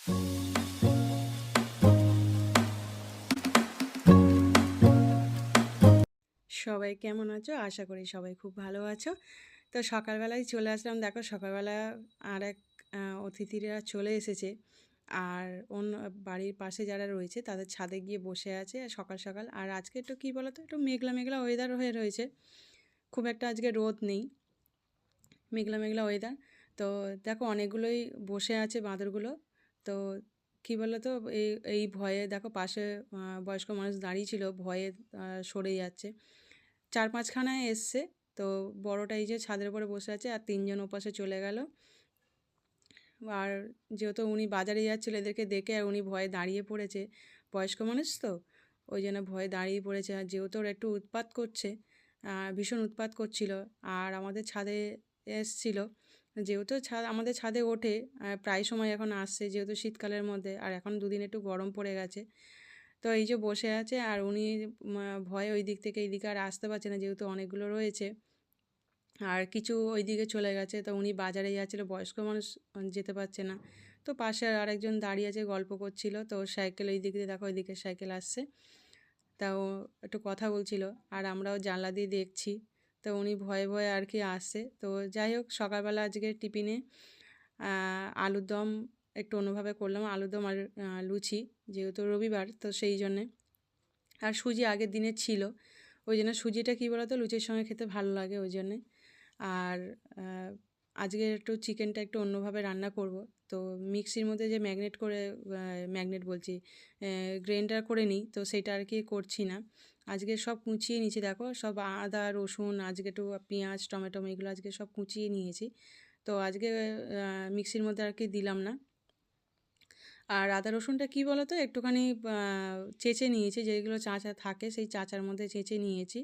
সবাই কেমন আছো? আশা করি সবাই খুব ভালো আছো। তো সকালবেলায় চলে আসলাম। দেখো সকালবেলা আর এক অতিথিরা চলে এসেছে। আর অন্য বাড়ির পাশে যারা রয়েছে তাদের ছাদে গিয়ে বসে আছে সকাল সকাল। আর আজকে একটু কী বলো তো, একটু মেঘলা মেঘলা ওয়েদার হয়ে রয়েছে। খুব একটা আজকে রোদ নেই, মেঘলা মেঘলা ওয়েদার। তো দেখো অনেকগুলোই বসে আছে বাঁদরগুলো। তো কী বলো তো, এই এই ভয়ে দেখো পাশে বয়স্ক মানুষ দাঁড়িয়ে ছিল, ভয়ে সরে যাচ্ছে। 4-5খানায় এসছে। তো বড়টা এই যে ছাদের উপরে বসে আছে, আর 3জন ওপাশে চলে গেল। আর যেহেতু উনি বাজারে যাচ্ছিল, এদেরকে দেখে আর উনি ভয়ে দাঁড়িয়ে পড়েছে। বয়স্ক মানুষ তো, ওই জন্য ভয়ে দাঁড়িয়ে পড়েছে। আর যেহেতু ওরা একটু উৎপাত করছে, ভীষণ উৎপাত করছিল, আর আমাদের ছাদে এসছিল। যেহেতু আমাদের ছাদে ওঠে, প্রায় সময় এখন আসছে, যেহেতু শীতকালের মধ্যে, আর এখন দুদিন একটু গরম পড়ে গেছে। তো এই যে বসে আছে, আর উনি ভয়ে ওই দিক থেকে এই দিকে আর আসতে পারছে না, যেহেতু অনেকগুলো রয়েছে। আর কিছু ওই দিকে চলে গেছে। তো উনি বাজারে যাচ্ছিলো, বয়স্ক মানুষ যেতে পারছে না। তো পাশে আর আরেকজন দাঁড়িয়ে আছে, গল্প করছিল। তো সাইকেল ওই দিক দিয়ে দেখো, ওই দিকে সাইকেল আসছে, তাও একটু কথা বলছিল, আর আমরাও জানলা দিয়ে দেখছি। তো উনি ভয়ে ভয়ে আর কি আসছে। তো যাই হোক, সকালবেলা আজকে টিফিনে আলুর দম একটু অন্যভাবে করলাম, আলুর দম আর লুচি, যেহেতু রবিবার তো সেই জন্যে। আর সুজি আগের দিনে ছিল, ওই জন্য সুজিটা কী বলতো লুচির সঙ্গে খেতে ভালো লাগে, ওই জন্যে। আর আজকে একটু চিকেনটা একটু অন্যভাবে রান্না করব। তো মিক্সির মধ্যে যে ম্যাগনেট বলছি, গ্রাইন্ডার করে নিই, তো সেটা আর কি করছি না। আজকে সব কুচিয়ে নিয়েছি, দেখো সব আদা রসুন, আজকে একটু পেঁয়াজ টমেটো এগুলো আজকে সব কুচিয়ে নিয়েছি। তো আজকে মিক্সির মধ্যে আর কি দিলাম না। আর আদা রসুনটা কী বলো তো, একটুখানি চেঁচে নিয়েছি, যেগুলো চাঁচা থাকে সেই চাঁচার মধ্যে চেঁচে নিয়েছি।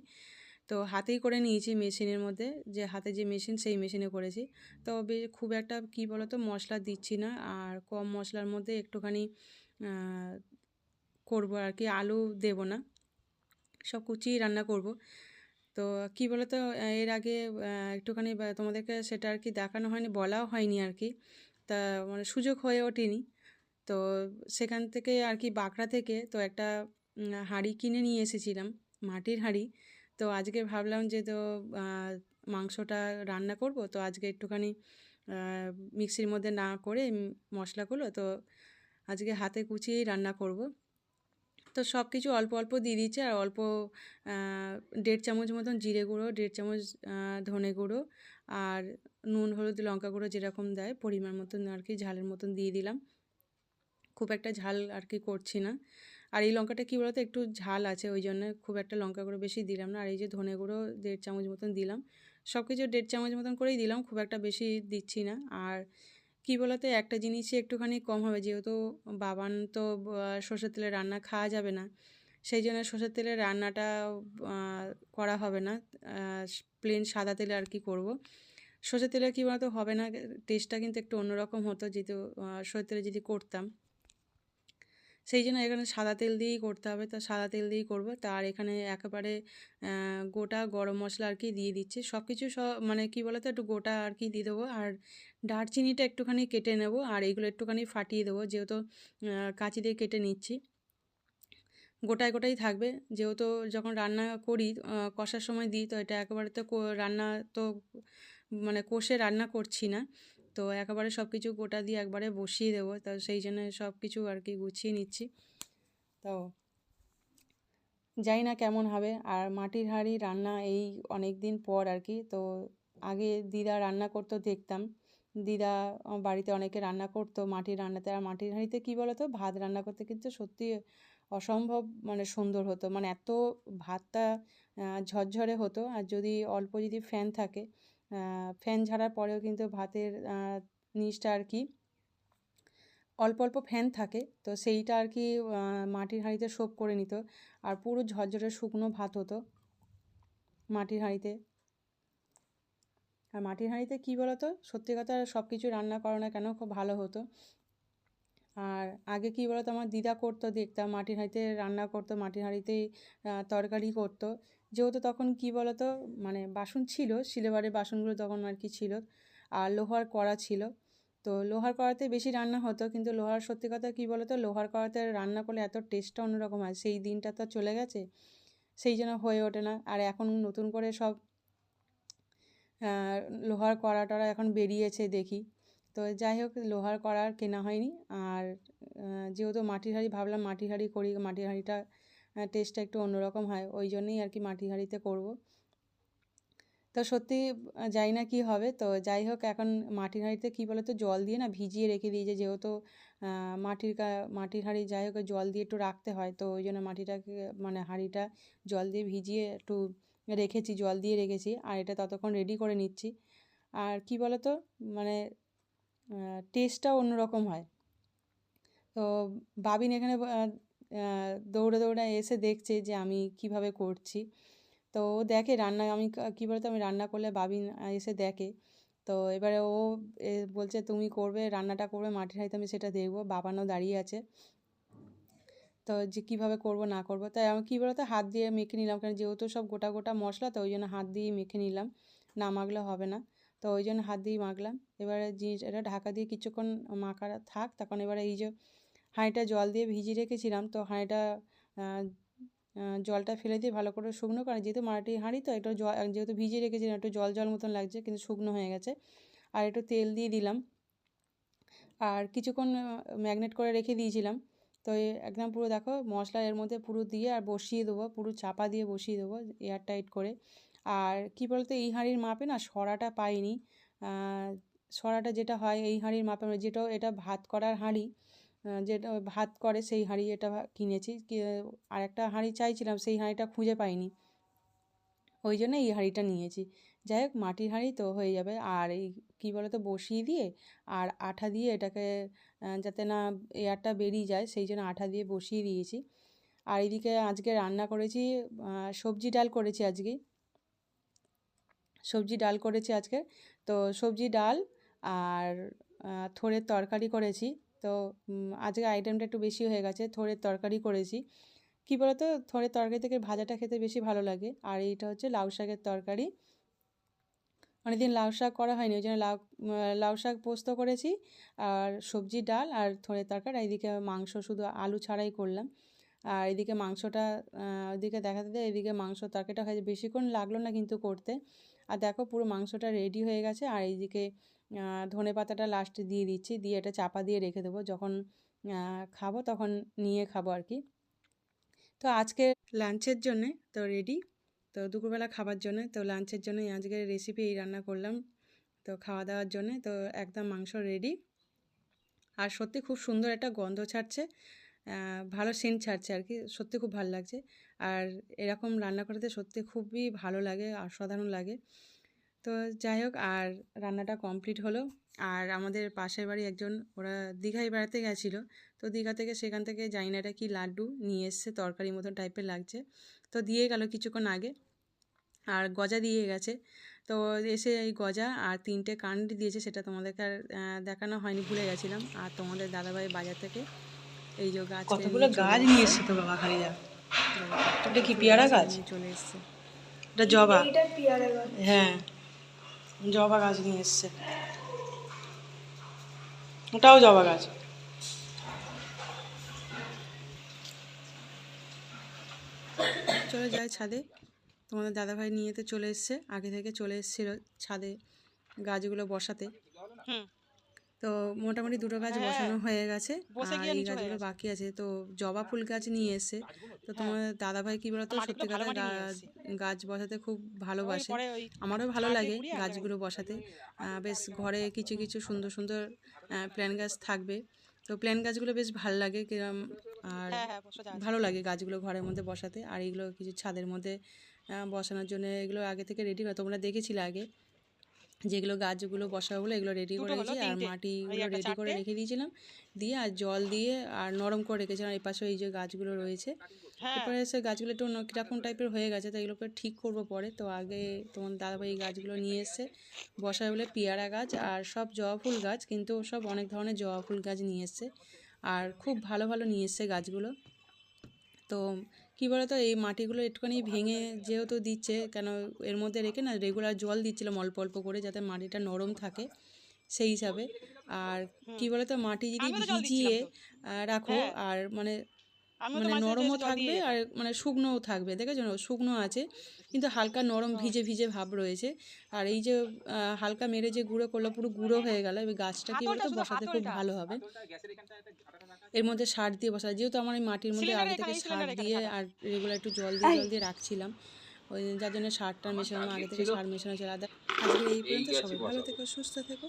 তো হাতেই করে নিয়েছি, মেশিনের মধ্যে, যে হাতে যে মেশিন সেই মেশিনে করেছি। তবে খুব একটা কী বলো তো মশলা দিচ্ছি না, আর কম মশলার মধ্যে একটুখানি করবো আর কি, আলু দেব না, সব কুচিয়ে রান্না করব। তো কী বলো তো, এর আগে একটুখানি তোমাদেরকে সেটা আর কি দেখানো হয়নি, বলাও হয়নি আর কি, তা মানে সুযোগ হয়ে ওঠেনি। তো সেখান থেকে আর কি বাঁকড়া থেকে তো একটা হাঁড়ি কিনে নিয়ে এসেছিলাম, মাটির হাঁড়ি। তো আজকে ভাবলাম যে তো মাংসটা রান্না করব, তো আজকে একটুখানি মিক্সির মধ্যে না করে মশলাগুলো তো আজকে হাতে কুচিয়েই রান্না করব। তো সব কিছু অল্প অল্প দিয়ে দিচ্ছে, আর অল্প 1.5 চামচ মতন জিরে গুঁড়ো, 1.5 চামচ ধনে গুঁড়ো, আর নুন হলুদ লঙ্কা গুঁড়ো যেরকম দেয় পরিমাণ মতন আর কি, ঝালের মতন দিয়ে দিলাম। খুব একটা ঝাল আর কি করছি না। আর এই লঙ্কাটা কী বলতো একটু ঝাল আছে, ওই জন্য খুব একটা লঙ্কা গুঁড়ো বেশি দিলাম না। আর এই যে ধনে গুঁড়ো 1.5 চামচ মতন দিলাম, সব কিছু 1.5 চামচ মতন করেই দিলাম, খুব একটা বেশি দিচ্ছি না। আর কী বলতো, একটা জিনিসই একটুখানি কম হবে, যেহেতু বাবান তো সর্ষের তেলে রান্না খাওয়া যাবে না, সেই জন্য সর্ষের তেলের রান্নাটা করা হবে না, প্লেন সাদা তেলে আর কি করব। সর্ষের তেলে কী বলতো হবে না, টেস্টটা কিন্তু একটু অন্যরকম হতো, যেহেতু সর্ষের তেলে যদি করতাম, সেই জন্য এখানে সাদা তেল দিয়েই করতে হবে। তো সাদা তেল দিয়েই করবো। তার এখানে একেবারে গোটা গরম মশলা আর কি দিয়ে দিচ্ছি, সব কিছু মানে কী বলো তো একটু গোটা আর কি দিয়ে দেবো। আর দারচিনিটা একটুখানি কেটে নেব, আর এইগুলো একটুখানি ফাটিয়ে দেবো, যেহেতু কাঁচি দিয়ে কেটে নিচ্ছি, গোটায় গোটাই থাকবে। যেহেতু যখন রান্না করি কষার সময় দিই, তো এটা একেবারে তো রান্না তো মানে কষে রান্না করছি না, তো একেবারে সব কিছু গোটা দিয়ে একবারে বসিয়ে দেবো। তো সেই জন্য সব কিছু আর কি গুছিয়ে নিচ্ছি। তো জানি না কেমন হবে। আর মাটির হাঁড়ি রান্না এই অনেক দিন পর আর কি। তো আগে দিদা রান্না করতো দেখতাম, দিদা বাড়িতে অনেকে রান্না করতো মাটির রান্নাতে। আর মাটির হাঁড়িতে কী বলো তো, ভাত রান্না করতে কিন্তু সত্যি অসম্ভব মানে সুন্দর হতো, মানে এত ভাতটা ঝরঝরে হতো। আর যদি অল্প যদি ফ্যান থাকে, ফ্যান ঝাড়ার পরেও কিন্তু ভাতের নিচটা আর কি অল্প অল্প ফ্যান থাকে, তো সেইটা আর কি মাটির হাঁড়িতে সোপ করে নিত, আর পুরো ঝরঝরে শুকনো ভাত হতো মাটির হাঁড়িতে। আর মাটির হাঁড়িতে কী বলো তো, সত্যি কথা সব কিছু রান্না করো না কেন খুব ভালো হতো। আর আগে কী বলো তো, আমার দিদা করতো দেখতাম, মাটির হাঁড়িতে রান্না করতো, মাটির হাঁড়িতেই তরকারি করতো। যেহেতু তখন কী বলো তো, মানে বাসন ছিল, সিলভারের বাসনগুলো তখন আর কি ছিল, আর লোহার কড়া ছিল। তো লোহার কড়াতে বেশি রান্না হতো, কিন্তু লোহার সত্যি কথা কী বলো তো, লোহার কড়াতে রান্না করলে এত টেস্টটা অন্যরকম হয়। সেই দিনটা তো চলে গেছে, সেই জন্য হয়ে ওঠে না। আর এখন নতুন করে সব লোহার কড়া টড়া এখন বেরিয়েছে দেখি। তো যাই হোক, লোহার কড়া আর কেনা হয়নি। আর যেহেতু মাটির হাঁড়ি, ভাবলাম মাটির হাঁড়ি করি, মাটির হাঁড়িটা টেস্টটা একটু অন্যরকম হয়, ওই জন্যই আর কি মাটির হাঁড়িতে করব। তো সত্যি জানি না কী হবে। তো যাই হোক, এখন মাটির হাঁড়িতে কী বলো তো, জল দিয়ে না ভিজিয়ে রেখে দিয়েছে, যেহেতু মাটির হাঁড়ি, যাই হোক জল দিয়ে একটু রাখতে হয়। তো ওই জন্য মাটিটাকে মানে হাঁড়িটা জল দিয়ে ভিজিয়ে একটু রেখেছি, জল দিয়ে রেখেছি। আর এটা ততক্ষণ রেডি করে নিচ্ছি। আর কী বলো তো, মানে টেস্টটাও অন্যরকম হয়। তো বাবিন এখানে দৌড়ে দৌড়ে এসে দেখছে যে আমি কিভাবে করছি। তো ও দেখে রান্না, আমি কী বলতো, আমি রান্না করলে বাবিন এসে দেখে। তো এবারে ও বলছে তুমি করবে, রান্নাটা করবে মাটির হাঁড়িতে, আমি সেটা দেখবো। বাবানও দাঁড়িয়ে আছে। তো যে কীভাবে করব না করব, তাই আমি কী বলতো হাত দিয়ে মেখে নিলাম, কারণ যেহেতু সব গোটা গোটা মশলা, তো ওই জন্য হাত দিয়েই মেখে নিলাম, না মাখলে হবে না। তো ওই জন্য হাত দিয়েই মাখলাম। এবারে এটা ঢাকা দিয়ে কিছুক্ষণ মাখা থাক। তখন এবারে এই যে হাঁড়িটা জল দিয়ে ভিজিয়ে রেখেছিলাম, তো হাঁড়িটা জলটা ফেলে দিয়ে ভালো করে শুকনো করে, যেহেতু মাটির হাঁড়ি তো একটু যেহেতু ভিজিয়ে রেখেছিলাম, একটু জল জল মতন লাগছে, কিন্তু শুকনো হয়ে গেছে। আর একটু তেল দিয়ে দিলাম, আর কিছুক্ষণ ম্যাগনেট করে রেখে দিয়েছিলাম। তো একদম পুরো দেখো মশলা এর মধ্যে পুরো দিয়ে আর বসিয়ে দেবো, পুরো চাপা দিয়ে বসিয়ে দেবো এয়ার টাইট করে। আর কী বলতো, এই হাঁড়ির মাপে না সরাটা পাইনি। সরাটা যেটা হয় এই হাঁড়ির মাপে, যেটা এটা ভাত করার হাঁড়ি, যেটা ভাত করে সেই হাঁড়ি এটা কিনেছি। আর একটা হাঁড়ি চাইছিলাম, সেই হাঁড়িটা খুঁজে পাইনি, ওই জন্য এই হাঁড়িটা নিয়েছি। যাই হোক, মাটির হাঁড়ি তো হয়ে যাবে। আর এই কী বলো তো, বসিয়ে দিয়ে আর আঠা দিয়ে এটাকে যাতে না এয়ারটা বেরিয়ে যায়, সেই জন্য আঠা দিয়ে বসিয়ে দিয়েছি। আর এদিকে আজকে রান্না করেছি, সবজি ডাল করেছি আজকে। আজকে তো সবজি ডাল আর থোড়ের তরকারি করেছি। তো আজকে আইটেমটা একটু বেশি হয়ে গেছে, থোড়ের তরকারি করেছি। কী বলতো, থোড়ের তরকারি থেকে ভাজাটা খেতে বেশি ভালো লাগে। আর এইটা হচ্ছে লাউ শাকের তরকারি। অনেকদিন লাউ শাক করা হয়নি, ওই জন্য লাউ শাক পোস্ত করেছি, আর সবজি ডাল আর থোড়ের তরকারি। এইদিকে মাংস শুধু আলু ছাড়াই করলাম। আর এদিকে মাংসটা ওইদিকে দেখাতে দেয়, এদিকে মাংস তরকারিটা হয়েছে, বেশিক্ষণ লাগলো না কিন্তু করতে। আর দেখো পুরো মাংসটা রেডি হয়ে গেছে। আর এইদিকে ধনে পাতাটা লাস্টে দিয়ে দিচ্ছি, দিয়ে এটা চাপা দিয়ে রেখে দেবো, যখন খাবো তখন নিয়ে খাবো আর কি। তো আজকে লাঞ্চের জন্যে তো রেডি, তো দুপুরবেলা খাবার জন্য, তো লাঞ্চের জন্য আজকের রেসিপি এই রান্না করলাম, তো খাওয়া দাওয়ার জন্যে। তো একদম মাংস রেডি, আর সত্যি খুব সুন্দর একটা গন্ধ ছাড়ছে, ভালো সেন্ট ছাড়ছে আর কি, সত্যি খুব ভালো লাগছে। আর এরকম রান্না করতে সত্যি খুবই ভালো লাগে, অসাধারণ লাগে। তো যাই হোক, আর রান্নাটা কমপ্লিট হলো। আর আমাদের পাশের বাড়ি একজন, ওরা দীঘায় বেড়াতে গেছিলো, তো দীঘা থেকে সেখান থেকে জানি না এটা কি লাড্ডু নিয়ে এসছে, তরকারি মতন টাইপের লাগছে, তো দিয়ে গেল কিছুক্ষণ আগে। আর গজা দিয়ে গেছে, তো এসে এই গজা আর 3টে কান্ড দিয়েছে, সেটা তোমাদেরকে আর দেখানো হয়নি, ভুলে গেছিলাম। আর তোমাদের দাদাভাই বাজার থেকে এই যে গাছ কতগুলো গাছ নিয়ে এসছে তো বাবা, খালি এটা কি পেয়ারা গাছ? চলে এসছে, এটা জবা, হ্যাঁ জবা গাছ নিয়ে এসছে, ওটাও জবা গাছ। চলে যায় ছাদে। তোমাদের দাদাভাই নিয়ে তো চলে এসছে, আগে থেকে চলে এসেছিলো ছাদে গাছগুলো বসাতে। তো মোটামুটি 2টো গাছ বসানো হয়ে গেছে, আর এই গাছগুলো বাকি আছে। তো জবা ফুল গাছ নিয়ে এসছে। তো তোমার দাদাভাই কী বলতো, সত্যি কথা গাছ বসাতে খুব ভালোবাসে, আমারও ভালো লাগে গাছগুলো বসাতে। বেশ ঘরে কিছু কিছু সুন্দর সুন্দর প্ল্যান্ট গাছ থাকবে, তো প্ল্যান্ট গাছগুলো বেশ ভালো লাগে কিরম, আর ভালো লাগে গাছগুলো ঘরের মধ্যে বসাতে। আর এইগুলো কিছু ছাদের মধ্যে বসানোর জন্য এগুলো আগে থেকে রেডি করে, তোমরা দেখেছিলে আগে যেগুলো গাছগুলো বসাগুলো, এগুলো রেডি করে রেখেছি। আর মাটিগুলো রেডি করে রেখে দিয়েছিলাম, দিয়ে আর জল দিয়ে আর নরম করে রেখেছিলাম। এই পাশে এই যে গাছগুলো রয়েছে, এরপরে এসে গাছগুলো একটু কীরকম টাইপের হয়ে গেছে, তো এগুলোকে ঠিক করবো পরে। তো আগে তোমার দাদাভাই এই গাছগুলো নিয়ে এসে বসায় বলে, পেয়ারা গাছ আর সব জবা ফুল গাছ, কিন্তু সব অনেক ধরনের জবা ফুল গাছ নিয়ে এসছে, আর খুব ভালো ভালো নিয়ে এসছে গাছগুলো। তো কী বলতো, এই মাটিগুলো একটুখানি ভেঙে যেহেতু দিচ্ছে, কেন এর মধ্যে রেখে না রেগুলার জল দিচ্ছিলাম অল্প অল্প করে, যাতে মাটিটা নরম থাকে সেই হিসাবে। আর কি বলে তো, মাটি যদি আমিও তো জল ভিজিয়ে দিচ্ছিলাম তো। রাখো হ্যাঁ, আর মানে আমিও তো মানে মাঝে সাঝে নরমও এসে জল দিয়ে থাকবে যেতাম। আর মানে শুকনোও থাকবে, দেখেছো না, শুকনো আছে কিন্তু হালকা নরম হুম। ভিজে ভিজে ভাব রয়েছে। আর এই যে হালকা মেরে যে গুঁড়ো করলো, পুরো গুঁড়ো হয়ে গেল, এবার গাছটা কি হাতলটা বলতো শুধু বসাতে খুব হাতলটা। ভালো হবে। এর মধ্যে সার দিয়ে বসা, যেহেতু আমার এই মাটির মধ্যে সিলিন্ডার আগে এখানে, থেকে এই সার সিলিন্ডার এখানে দিয়ে ছাড়ো। আর রেগুলার একটু জল দিয়ে রাখছিলাম, ওই যার জন্য সারটার মেশানো, আগে থেকে সার মেশানো ছিল। আজকের এই পর্যন্ত, সবাই ভালো থেকো, সুস্থ থেকো।